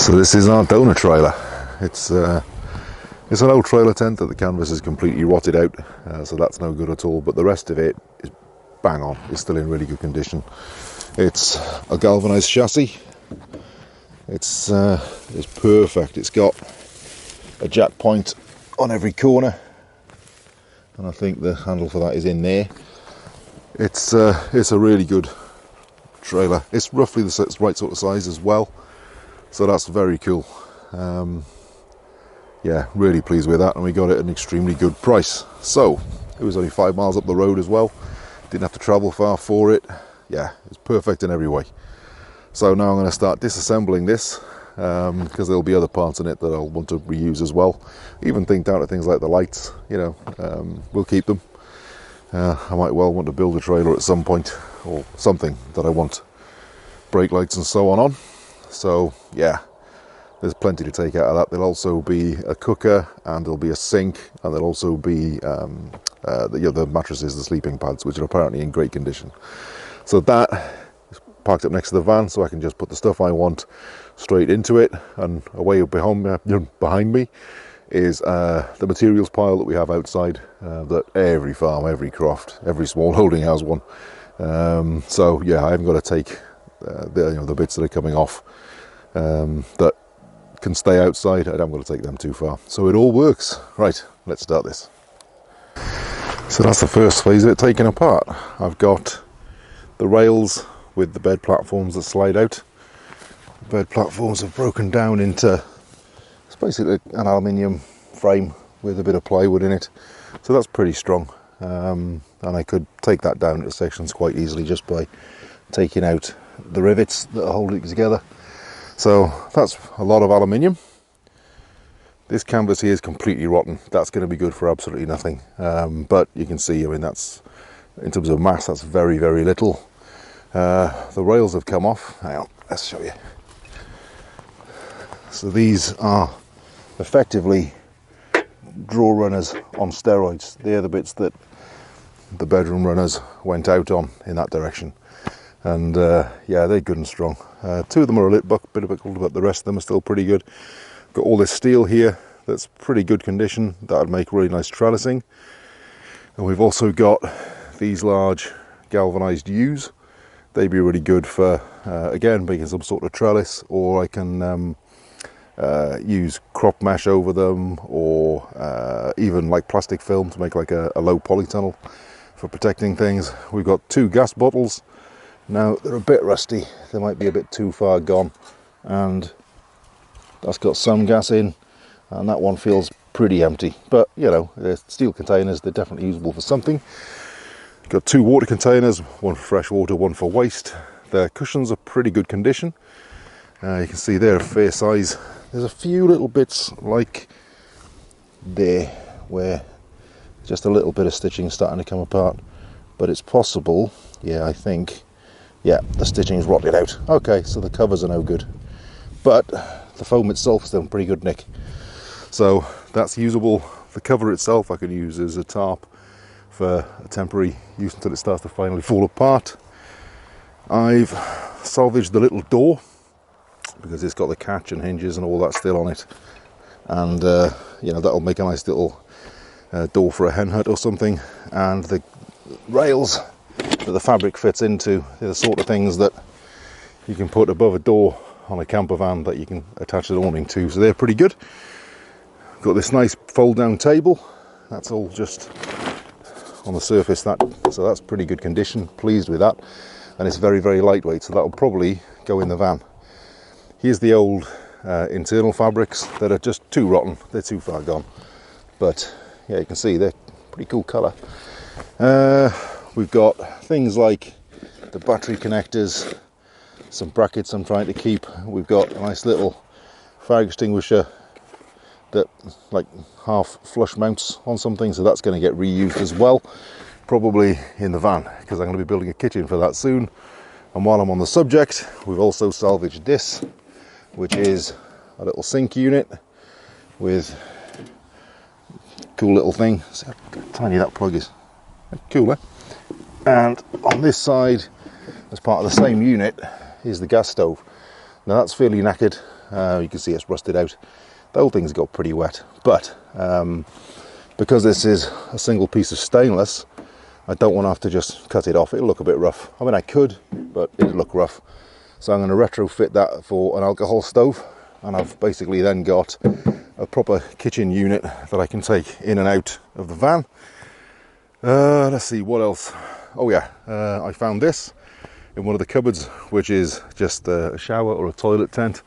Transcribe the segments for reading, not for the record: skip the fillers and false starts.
So this is our donor trailer. It's an old trailer tent that the canvas is completely rotted out, so that's no good at all, but the rest of it is bang on. It's still in really good condition. It's a galvanized chassis. It's perfect. It's got a jack point on every corner, and I think the handle for that is in there. It's a really good trailer. It's roughly the right sort of size as well, so that's very cool. Yeah, really pleased with that, and we got it at an extremely good price. So it was only 5 miles up the road as well, didn't have to travel far for it. Yeah, it's perfect in every way. So now I'm going to start disassembling this, because there'll be other parts in it that I'll want to reuse as well. Even think down to things like the lights, you know, we'll keep them. I might well want to build a trailer at some point, or something that I want brake lights and so on. So yeah, there's plenty to take out of that. There'll also be a cooker, and there'll be a sink, and there'll also be the mattresses, the sleeping pads, which are apparently in great condition. So that is parked up next to the van, so I can just put the stuff I want straight into it. And away behind me is the materials pile that we have outside, that every farm, every croft, every small holding has one. So yeah, I haven't got to take the bits that are coming off that can stay outside. I haven't got to take them too far. So it all works. Right, let's start this. So that's the first phase of it taken apart. I've got the rails with the bed platforms that slide out. The bed platforms have broken down into, it's basically an aluminium frame with a bit of plywood in it, so that's pretty strong, and I could take that down into sections quite easily just by taking out the rivets that are holding it together. So that's a lot of aluminium. This canvas here is completely rotten. That's going to be good for absolutely nothing, but you can see, I mean, that's, in terms of mass, that's very, very little. The rails have come off. Hang on, let's show you. So these are effectively draw runners on steroids. They're the bits that the bedroom runners went out on in that direction, and yeah, they're good and strong. Two of them are a bit buckled, but the rest of them are still pretty good. Got all this steel here that's pretty good condition. That would make really nice trellising. And we've also got these large galvanized U's. They'd be really good for again making some sort of trellis, or I can use crop mesh over them, or even like plastic film to make like a low polytunnel for protecting things. We've got 2 gas bottles. Now they're a bit rusty, they might be a bit too far gone, and that's got some gas in, and that one feels pretty empty, but you know, they're steel containers, they're definitely usable for something. Got 2 water containers, one for fresh water, one for waste. The cushions are pretty good condition. You can see they're a fair size. There's a few little bits like there where just a little bit of stitching is starting to come apart, but it's possible, yeah, I think, yeah, the stitching's rotted out. Okay, so the covers are no good, but the foam itself is still in pretty good nick, so that's usable. The cover itself I can use as a tarp for a temporary use until it starts to finally fall apart. I've salvaged the little door because it's got the catch and hinges and all that still on it, and you know, that'll make a nice little door for a hen hut or something. And the rails that the fabric fits into, they're the sort of things that you can put above a door on a camper van that you can attach an awning to, so they're pretty good. Got this nice fold down table, that's all just on the surface, so that's pretty good condition, pleased with that. And it's very, very lightweight, so that'll probably go in the van. Here's the old internal fabrics that are just too rotten, they're too far gone, but yeah, you can see they're pretty cool colour. We've got things like the battery connectors, some brackets I'm trying to keep. We've got a nice little fire extinguisher that like half flush mounts on something, so that's going to get reused as well, probably in the van, because I'm going to be building a kitchen for that soon. And while I'm on the subject, we've also salvaged this, which is a little sink unit with a cool little thing. See how tiny that plug is. Cool, eh? And on this side, as part of the same unit, is the gas stove. Now that's fairly knackered. You can see it's rusted out. The whole thing's got pretty wet, but because this is a single piece of stainless, I don't want to have to just cut it off. It'll look a bit rough. I mean, I could, but it'll look rough. So I'm going to retrofit that for an alcohol stove, and I've basically then got a proper kitchen unit that I can take in and out of the van. Let's see, what else? Oh yeah, I found this in one of the cupboards, which is just a shower or a toilet tent,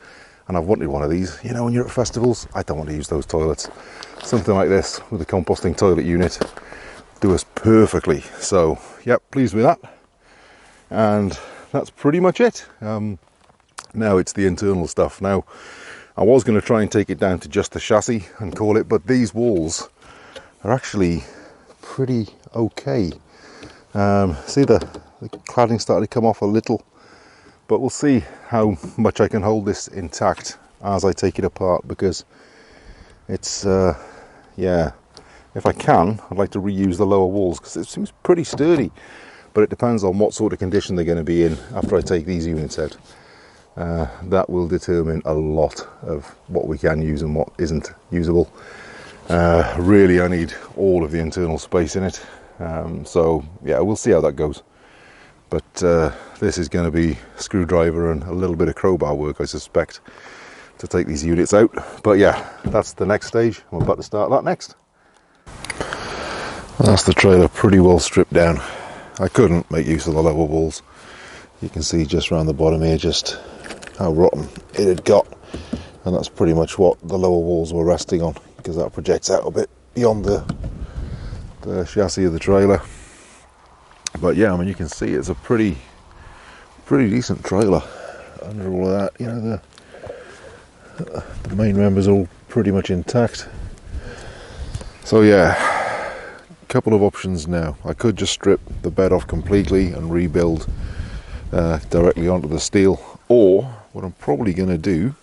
and I've wanted one of these. You know, when you're at festivals, I don't want to use those toilets. Something like this with a composting toilet unit do us perfectly. So yep, pleased with that, and that's pretty much it. Now it's the internal stuff. Now I was going to try and take it down to just the chassis and call it, but these walls are actually pretty okay. See the cladding started to come off a little, but we'll see how much I can hold this intact as I take it apart, because it's yeah, if I can, I'd like to reuse the lower walls because it seems pretty sturdy, but it depends on what sort of condition they're going to be in after I take these units out. That will determine a lot of what we can use and what isn't usable. Really, I need all of the internal space in it, so yeah, we'll see how that goes. But this is going to be screwdriver and a little bit of crowbar work, I suspect, to take these units out. But yeah, that's the next stage. I'm about to start that next. That's the trailer pretty well stripped down. I couldn't make use of the lower walls. You can see just around the bottom here just how rotten it had got, and that's pretty much what the lower walls were resting on, because that projects out a bit beyond the chassis of the trailer. But yeah, I mean, you can see it's a pretty decent trailer under all of that. You know, the main members are all pretty much intact. So yeah, a couple of options now. I could just strip the bed off completely and rebuild directly onto the steel, or what I'm probably going to do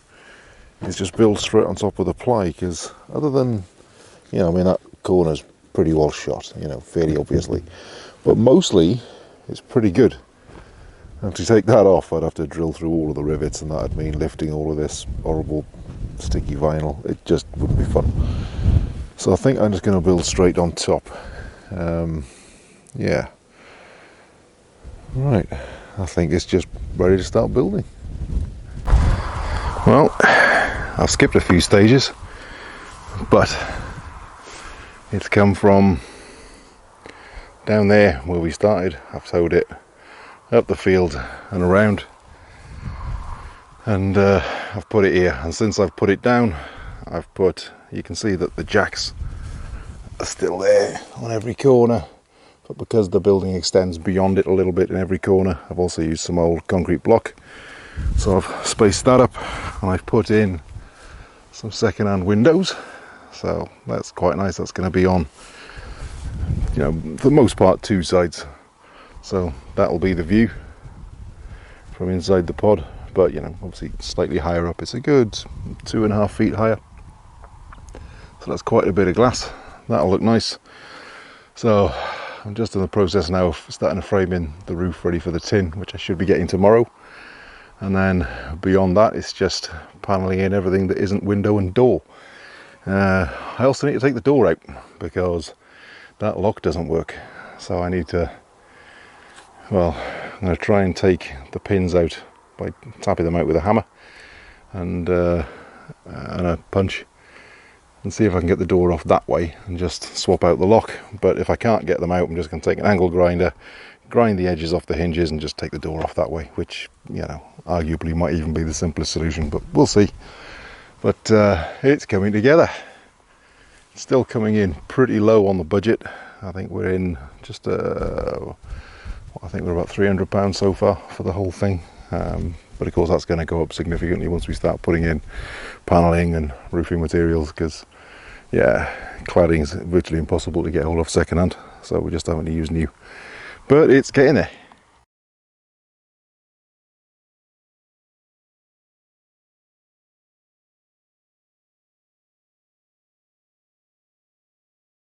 is just build straight on top of the ply, because other than, you know, I mean, that corner's pretty well shot, you know, fairly obviously, but mostly it's pretty good. And to take that off, I'd have to drill through all of the rivets, and that'd mean lifting all of this horrible sticky vinyl. It just wouldn't be fun. So I think I'm just going to build straight on top. Yeah, right, I think it's just ready to start building. Well, I've skipped a few stages, but it's come from down there where we started. I've towed it up the field and around, and I've put it here. And since I've put it down, I've put, you can see that the jacks are still there on every corner, but because the building extends beyond it a little bit in every corner, I've also used some old concrete block. So I've spaced that up, and I've put in some second-hand windows. So that's quite nice. That's going to be on, you know, for the most part, two sides. So that'll be the view from inside the pod. But, you know, obviously slightly higher up. It's a good 2.5 feet higher. So that's quite a bit of glass. That'll look nice. So I'm just in the process now of starting to frame in the roof ready for the tin, which I should be getting tomorrow. And then beyond that, it's just paneling in everything that isn't window and door. I also need to take the door out because that lock doesn't work. So I need to, well, I'm going to try and take the pins out by tapping them out with a hammer and a punch, and see if I can get the door off that way and just swap out the lock. But if I can't get them out, I'm just going to take an angle grinder, grind the edges off the hinges and just take the door off that way, which, you know, arguably might even be the simplest solution, but we'll see. But it's coming together. It's still coming in pretty low on the budget. I think we're in just I think we're about £300 so far for the whole thing, but of course that's going to go up significantly once we start putting in paneling and roofing materials, because yeah, cladding is virtually impossible to get hold of second hand, so we're just having to use new. But it's getting there.